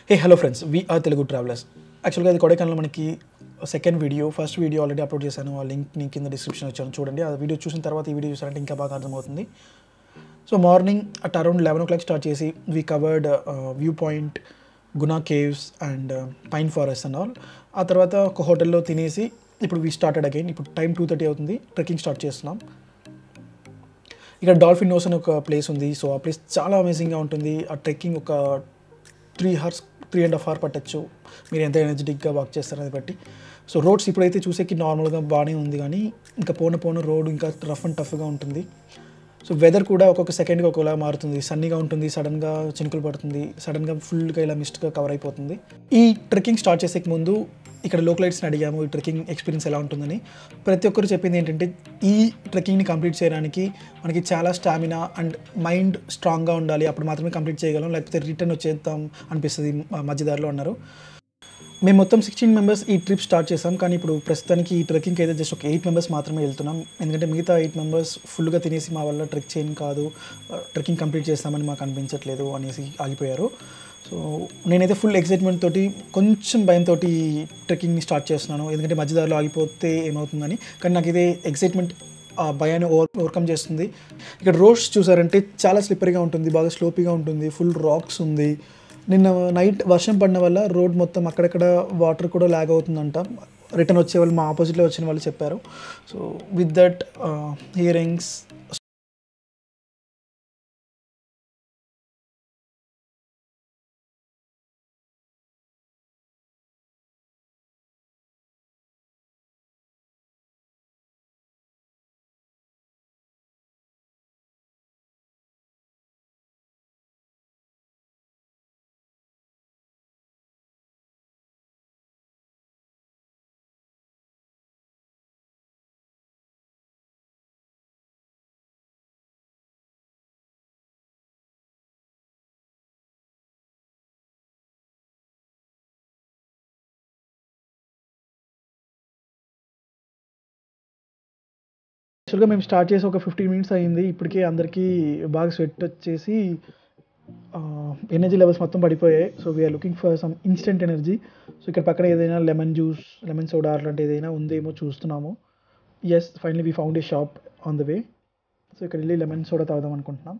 Hey, hello friends. We are Telugu Travelers. యాక్చువల్గా అది కొడైకెనాల్ మనకి second video, first video already upload చేశాను. ఆ లింక్ ని కింద డిస్క్రిప్షన్ ఇచ్చాను, చూడండి. ఆ వీడియో చూసిన తర్వాత ఈ వీడియో చూసారంటే ఇంకా బాగా అర్థమవుతుంది. So morning at around 11 o'clock start చేసి we covered view point, Guna caves and pine forest and all. ఆ తర్వాత ఒక హోటల్లో తినేసి ఇప్పుడు వీ స్టార్టెడ్ అగైన్. ఇప్పుడు టైం 2:30 అవుతుంది. ట్రెక్కింగ్ స్టార్ట్ చేస్తున్నాం. ఇక్కడ డాల్ఫిన్ నోస్ అని ఒక ప్లేస్ ఉంది. సో ఆ ప్లేస్ చాలా అమేజింగ్గా ఉంటుంది. ఆ ట్రెక్కింగ్ ఒక 3 hours, 3.5 hours పట్టచ్చు, మీరు ఎంత ఎనర్జెటిక్గా వాక్ చేస్తారని బట్టి. సో రోడ్స్ ఇప్పుడైతే చూసేకి నార్మల్గా బాగానే ఉంది, కానీ ఇంకా పోను రోడ్ ఇంకా రఫ్ అండ్ టఫ్గా ఉంటుంది. సో వెదర్ కూడా ఒక్కొక్క సెకండ్గా ఒకలా మారుతుంది. సన్నీగా ఉంటుంది, సడన్గా చినుకులు పడుతుంది, సడన్గా ఫుల్గా ఇలా మిస్ట్గా కవర్ అయిపోతుంది. ఈ ట్రెక్కింగ్ స్టార్ట్ చేసే ముందు ఇక్కడ లోకలైట్స్ని అడిగాము ఈ ట్రెక్కింగ్ ఎక్స్పీరియన్స్ ఎలా ఉంటుందని. ప్రతి ఒక్కరు చెప్పింది ఏంటంటే ఈ ట్రెక్కింగ్ని కంప్లీట్ చేయడానికి మనకి చాలా స్టామినా అండ్ మైండ్ స్ట్రాంగ్గా ఉండాలి, అప్పుడు మాత్రమే కంప్లీట్ చేయగలం, లేకపోతే రిటర్న్ వచ్చేద్దాం అనిపిస్తుంది మధ్యదారిలో అన్నారు. మేము మొత్తం 16 members ఈ ట్రిప్ స్టార్ట్ చేసాం, కానీ ఇప్పుడు ప్రస్తుతానికి ఈ ట్రెక్కింగ్కి అయితే జస్ట్ ఒక 8 members మాత్రమే వెళ్తున్నాం. ఎందుకంటే మిగతా 8 members ఫుల్గా తినేసి మా వల్ల ట్రెక్ చేయని కాదు, ట్రెక్కింగ్ కంప్లీట్ చేస్తామని మాకు అనిపించట్లేదు అనేసి ఆగిపోయారు. సో నేనైతే ఫుల్ ఎక్సైట్మెంట్ తోటి, కొంచెం భయంతో ట్రెక్కింగ్ని స్టార్ట్ చేస్తున్నాను, ఎందుకంటే మధ్యదారిలో ఆగిపోతే ఏమవుతుందని. కానీ నాకు ఇదే ఎక్సైట్మెంట్ ఆ భయాన్ని ఓవర్కమ్ చేస్తుంది. ఇక్కడ రోడ్స్ చూసారంటే చాలా స్లిప్పరీగా ఉంటుంది, బాగా స్లోపీగా ఉంటుంది, ఫుల్ రాక్స్ ఉంది. నిన్న నైట్ వర్షం పడిన వల్ల రోడ్ మొత్తం అక్కడక్కడ వాటర్ కూడా ల్యాగ్ అవుతుందంట. రిటర్న్ వచ్చే వాళ్ళు, మా ఆపోజిట్లో వచ్చిన వాళ్ళు చెప్పారు. సో విత్ దట్ హియరింగ్స్ యాక్చువల్గా మేము స్టార్ట్ చేసి ఒక 15 minutes అయింది. ఇప్పటికే అందరికీ బాగా స్వెట్ వచ్చేసి ఎనర్జీ లెవెల్స్ మొత్తం పడిపోయాయి. So we are looking for some instant energy. So ఇక్కడ పక్కన ఏదైనా లెమన్ జ్యూస్, లెమన్ సోడా అట్లాంటి ఏదైనా ఉందేమో చూస్తున్నాము. Yes, finally we found a shop on the way. So ఇక్కడ వెళ్ళి లెమన్ సోడా తాగుదాం అనుకుంటున్నాం.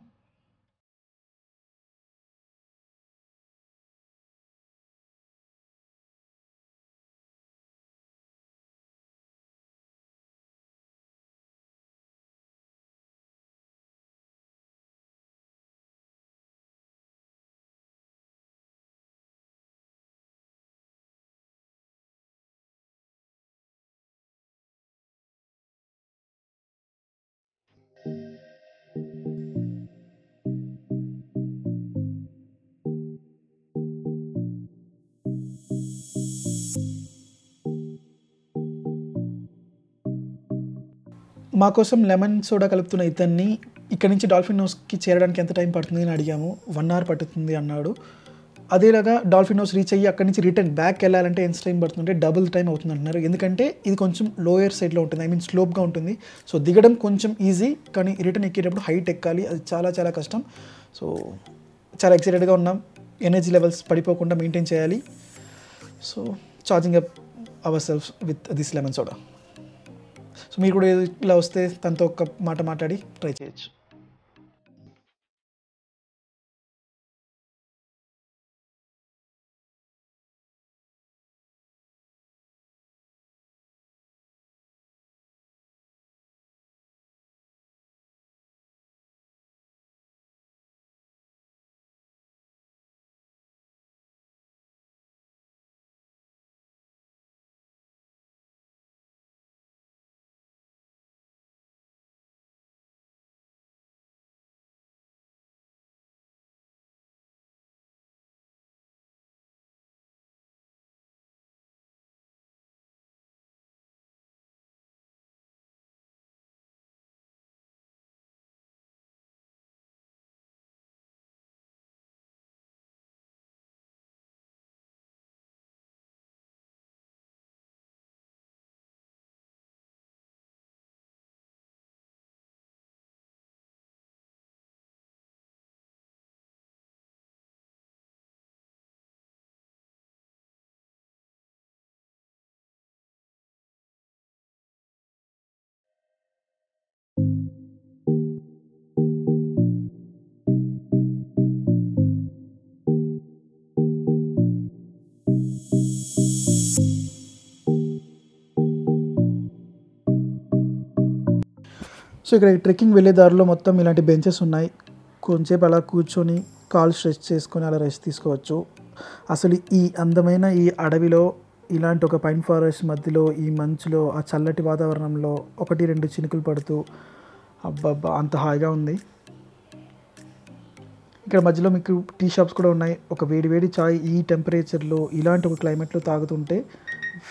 మా కోసం లెమన్ సోడా కలుపుతున్న ఇతన్ని ఇక్కడ నుంచి డాల్ఫిన్ నోస్కి చేరడానికి ఎంత టైం పడుతుంది అని అడిగాము. 1 hour పడుతుంది అన్నాడు. అదేలాగా డాల్ఫిన్ నోస్ రీచ్ అయ్యి అక్కడి నుంచి రిటర్న్ బ్యాక్ వెళ్ళాలంటే ఎంత టైం పడుతుందంటే డబుల్ టైం అవుతుంది అంటున్నారు. ఎందుకంటే ఇది కొంచెం లోయర్ సైడ్లో ఉంటుంది, ఐ మీన్ స్లోప్గా ఉంటుంది. సో దిగడం కొంచెం ఈజీ, కానీ రిటర్న్ ఎక్కేటప్పుడు హైట్ ఎక్కాలి, అది చాలా చాలా కష్టం. సో చాలా ఎక్సైటెడ్గా ఉన్నాం. ఎనర్జీ లెవెల్స్ పడిపోకుండా మెయింటైన్ చేయాలి. So charging up our self with this lemon soda. So మీరు కూడా ఇలా వస్తే తనతో ఒక మాట మాట్లాడి ట్రై చేయొచ్చు. సో ఇక్కడ ట్రెక్కింగ్ వెళ్ళే దారిలో మొత్తం ఇలాంటి బెంచెస్ ఉన్నాయి. కొంచెంసేపు అలా కూర్చొని కాలు స్ట్రెచ్ చేసుకొని అలా రెస్ట్ తీసుకోవచ్చు. అసలు ఈ అందమైన ఈ అడవిలో ఇలాంటి ఒక పైన్ ఫారెస్ట్ మధ్యలో ఈ మంచులో ఆ చల్లటి వాతావరణంలో 1-2 చినుకులు పడుతూ అబ్బబ్బా అంత హాయిగా ఉంది. ఇక్కడ మధ్యలో మీకు టీ షాప్స్ కూడా ఉన్నాయి. ఒక వేడి వేడి చాయ్ ఈ టెంపరేచర్లో ఇలాంటి ఒక క్లైమేట్లో తాగుతుంటే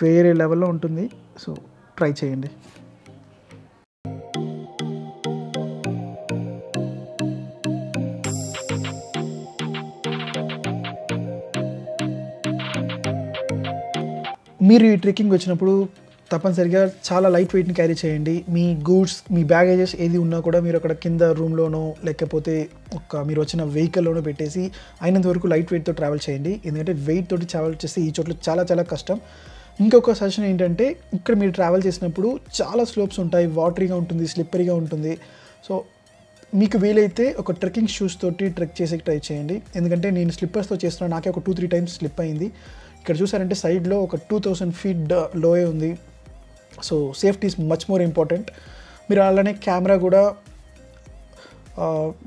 వేరే లెవెల్లో ఉంటుంది. సో ట్రై చేయండి. మీరు ఈ ట్రెక్కింగ్ వచ్చినప్పుడు తప్పనిసరిగా చాలా లైట్ వెయిట్ని క్యారీ చేయండి. మీ గూడ్స్, మీ బ్యాగేజెస్ ఏది ఉన్నా కూడా మీరు అక్కడ కింద రూమ్లోనో లేకపోతే మీరు వచ్చిన వెహికల్లోనో పెట్టేసి అయినంత వరకు లైట్ వెయిట్తో ట్రావెల్ చేయండి. ఎందుకంటే వెయిట్ తోటి ట్రావెల్ చేస్తే ఈ చోట్ల చాలా చాలా కష్టం. ఇంకొక సజెషన్ ఏంటంటే ఇక్కడ మీరు ట్రావెల్ చేసినప్పుడు చాలా స్లోప్స్ ఉంటాయి, వాటరీగా ఉంటుంది, స్లిప్పరీగా ఉంటుంది. సో మీకు వీలైతే ఒక ట్రెక్కింగ్ షూస్ తోటి ట్రెక్ చేసి ట్రై చేయండి. ఎందుకంటే నేను స్లిప్పర్స్తో చేస్తున్నాను, నాకే ఒక 2-3 టైమ్స్ స్లిప్ అయింది. ఇక్కడ చూసారంటే సైడ్లో ఒక 2000 ఫీట్ లోయే ఉంది. So safety is much more important. మీరు అలానే కెమెరా కూడా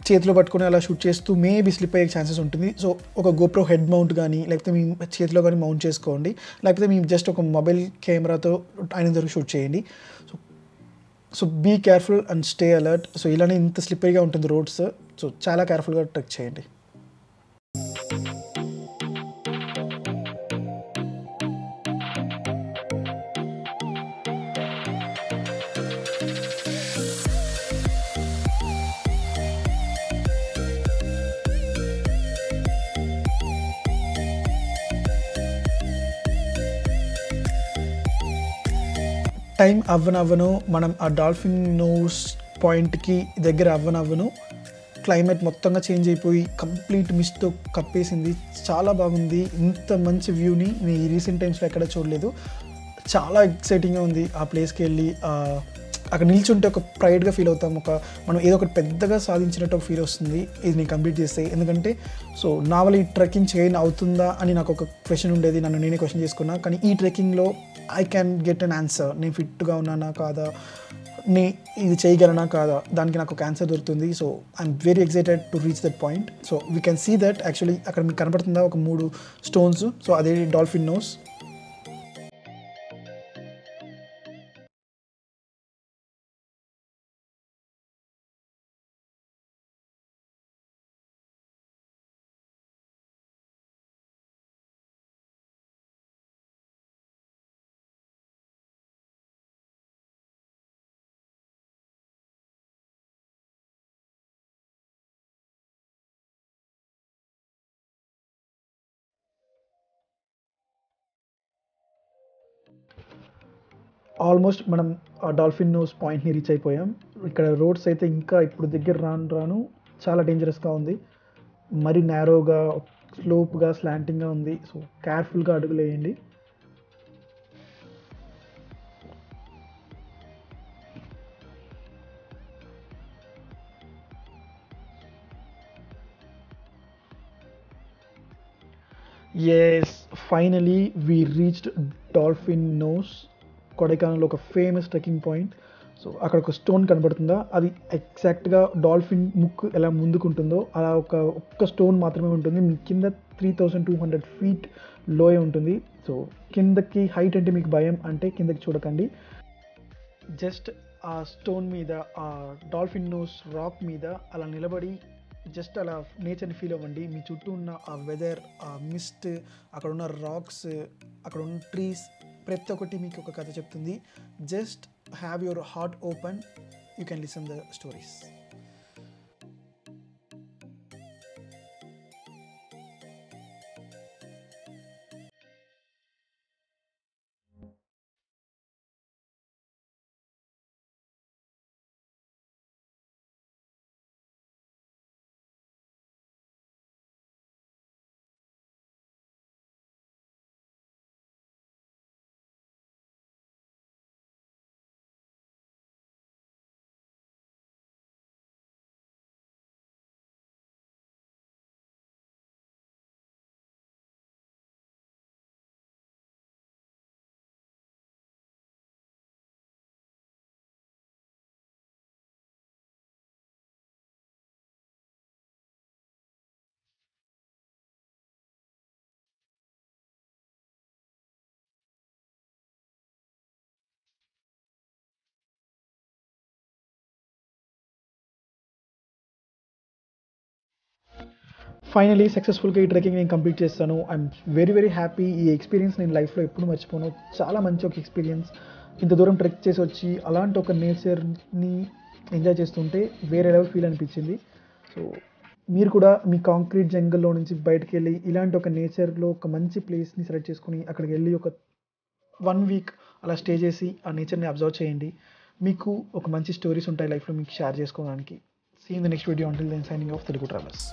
చేతిలో పట్టుకొని అలా షూట్ చేస్తూ మేబీ స్లిప్ అయ్యే ఛాన్సెస్ ఉంటుంది. సో ఒక గోప్రో హెడ్ మౌంట్ కానీ లేకపోతే మీ చేతిలో కానీ మౌంట్ చేసుకోండి. లేకపోతే మీ జస్ట్ ఒక మొబైల్ కెమెరాతో అయినంత వరకు షూట్ చేయండి. So be careful and stay alert. So ఇలానే ఇంత స్లిప్పరీగా ఉంటుంది రోడ్స్. సో చాలా కేర్ఫుల్గా ట్రెక్ చేయండి. టైం అవ్వనవ్వను మనం ఆ డాల్ఫిన్ నోస్ పాయింట్కి దగ్గర అవ్వనవ్వను క్లైమేట్ మొత్తంగా చేంజ్ అయిపోయి కంప్లీట్ మిస్ట్తో కప్పేసింది. చాలా బాగుంది. ఇంత మంచి వ్యూని నేను ఈ రీసెంట్ టైమ్స్లో ఎక్కడ చూడలేదు. చాలా ఎక్సైటింగ్గా ఉంది. ఆ ప్లేస్కి వెళ్ళి అక్కడ నిల్చుంటే ఒక ప్రైడ్గా ఫీల్ అవుతాం. మనం ఏదో ఒకటి పెద్దగా సాధించినట్టు ఒక ఫీల్ వస్తుంది ఇది నేను కంప్లీట్ చేస్తే. ఎందుకంటే సో నా వల్ల ఈ ట్రెక్కింగ్ చేయని అవుతుందా అని నాకు ఒక క్వశ్చన్ ఉండేది, నన్ను నేనే క్వశ్చన్ చేసుకున్నా. కానీ ఈ ట్రెక్కింగ్లో I can get an answer. నేను ఫిట్గా ఉన్నానా కాదా, ఇది చేయగలనా కాదా, దానికి నాకు ఒక ఆన్సర్ దొరుకుతుంది. So I'm very excited to reach that point. So we can see that actually అక్కడ మీకు కనపడుతుందా ఒక 3 స్టోన్స్. సో అదే డాల్ఫిన్ నోస్. ఆల్మోస్ట్ మనం ఆ డాల్ఫిన్ నోస్ పాయింట్ని రీచ్ అయిపోయాం. ఇక్కడ రోడ్స్ అయితే ఇంకా ఇప్పుడు దగ్గర రాను చాలా డేంజరస్గా ఉంది. మరి నేరోగా, స్లోప్గా, స్లాంటింగ్గా ఉంది. సో కేర్ఫుల్గా అడుగులు వేయండి. Yes, finally we reached Dolphin Nose, కొడైకెనాల్లో ఒక ఫేమస్ ట్రెక్కింగ్ పాయింట్. సో అక్కడ ఒక స్టోన్ కనబడుతుందా, అది ఎగ్జాక్ట్గా డాల్ఫిన్ ముక్కు ఎలా ముందుకుంటుందో అలా ఒక్క స్టోన్ మాత్రమే ఉంటుంది. మీ కింద 3200 ఫీట్ లోయ ఉంటుంది. సో కిందకి హైట్ అంటే మీకు భయం అంటే కిందకి చూడకండి. జస్ట్ ఆ స్టోన్ మీద, ఆ డాల్ఫిన్ నోస్ రాక్ మీద అలా నిలబడి జస్ట్ అలా నేచర్ని ఫీల్ అవ్వండి. మీ చుట్టూ ఉన్న ఆ వెదర్, ఆ మిస్ట్, అక్కడ ఉన్న రాక్స్, అక్కడ ఉన్న ట్రీస్, ప్రతి ఒక్కటి మీకు ఒక కథ చెప్తుంది. Just have your heart open, you can listen the stories. Finally సక్సెస్ఫుల్గా ఈ ట్రెక్కింగ్ నేను కంప్లీట్ చేస్తాను. I'm very very happy. ఈ ఎక్స్పీరియన్స్ నేను లైఫ్లో ఎప్పుడు మర్చిపోను. చాలా మంచి ఒక ఎక్స్పీరియన్స్. ఇంత దూరం ట్రెక్ చేసి వచ్చి అలాంటి ఒక నేచర్ని ఎంజాయ్ చేస్తుంటే వేరే లెవెల్ ఫీల్ అనిపించింది. సో మీరు కూడా మీ కాంక్రీట్ జంగల్లో నుంచి బయటకు వెళ్ళి ఇలాంటి ఒక నేచర్లో ఒక మంచి ప్లేస్ని సెలెక్ట్ చేసుకుని అక్కడికి వెళ్ళి ఒక 1 వీక్ అలా స్టే చేసి ఆ నేచర్ని అబ్జర్వ్ చేయండి. మీకు ఒక మంచి స్టోరీస్ ఉంటాయి లైఫ్లో మీకు షేర్ చేసుకోవడానికి. See in the next video. Until then signing off Telugu travellers.